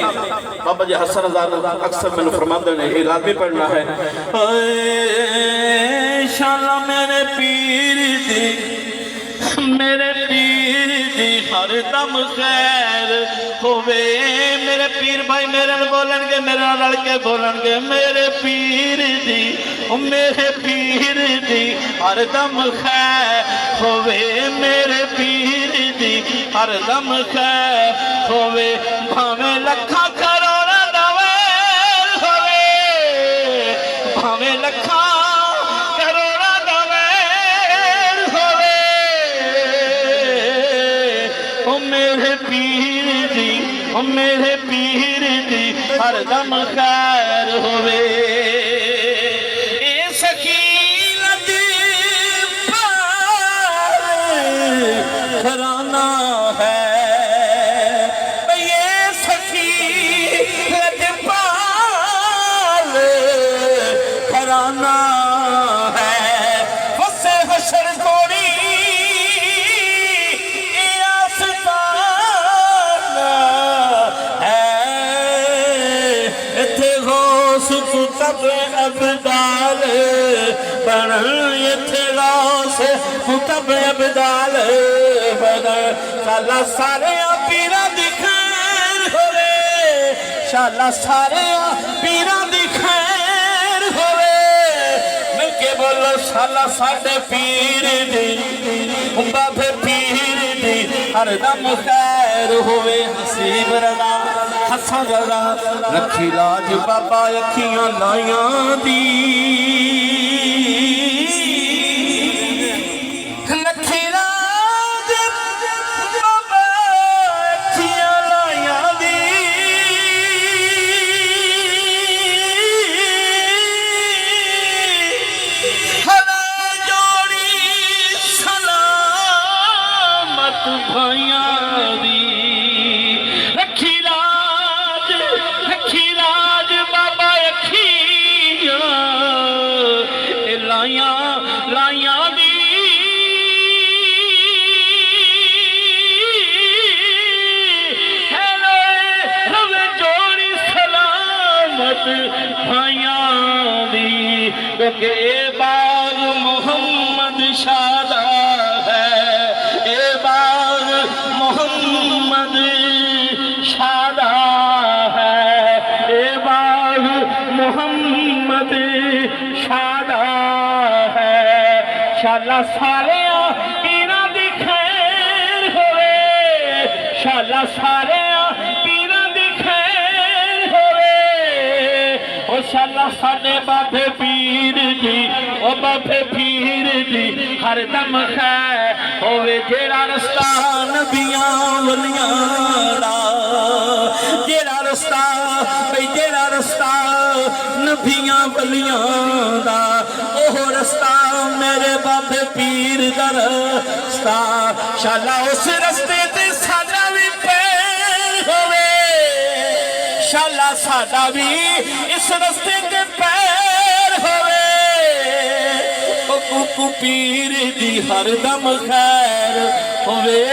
सामने बाबा जी हसन आजाद अक्सर मैंने फरमाते हैं ये लाजमी पढ़ना है। शाला मेरे पीर दी हर दम खैर होवे। मेरे पीर भाई मेरे बोलणगे मेरे रल के बोलणगे मेरे पीर दी हर दम खैर होवे। मेरे पीर दी हर दम खैर होवे। भावे लखा करोड़ा दवेल होवे भावे लखा करोड़ा दवेल होवे। ओ मेरे पीर दी हर दम खैर होवे। ए सकीनत घराना है ये सकीनत घराना है। वसे हशर थोड़ी अबदाल बन कुतब अबदाल बन शाला सारे पीरा दी खैर होवे। शाला सारे पीरा दी खैर होवे। मिलके बोलो शाला साडे पीर दी बाबे पीर दी हर दम खैर होवे। हसीब रजा हसन रजा रखी लाज बाबा अखियां लाइया दी। रखी लाज बाबा अखियां लाइया दी। हला जोड़ी सलामत भाइया दी। रखी बाबा अखियां लाइया दी। रवे जोड़ी सलामत भाइया दी। क्योंकि बाग मोहम्मद शादा है ए बाग मोहम्मद शादा है ए बाग मोहम्मद शादा है। शाला सारे पीरा दी खैर होवे। शाला सारे पीरा दी खैर होवे। ओ शाला साडे बाबे पीर दी ओ बाबे पीर दी हर दम खैर होवे। जेड़ा रस्ता नबियां वलियां दा जेड़ा रस्ता नबियां वलियां दा ओह रस्ता मेरे बाबे पीर दा रस्ता। शाला उस रस्ते ते साडा भी पैर होवे। शाला साडा भी इस रस्ते ते पैर होवे। ओ कुकू पीर दी हर दम खैर होवे।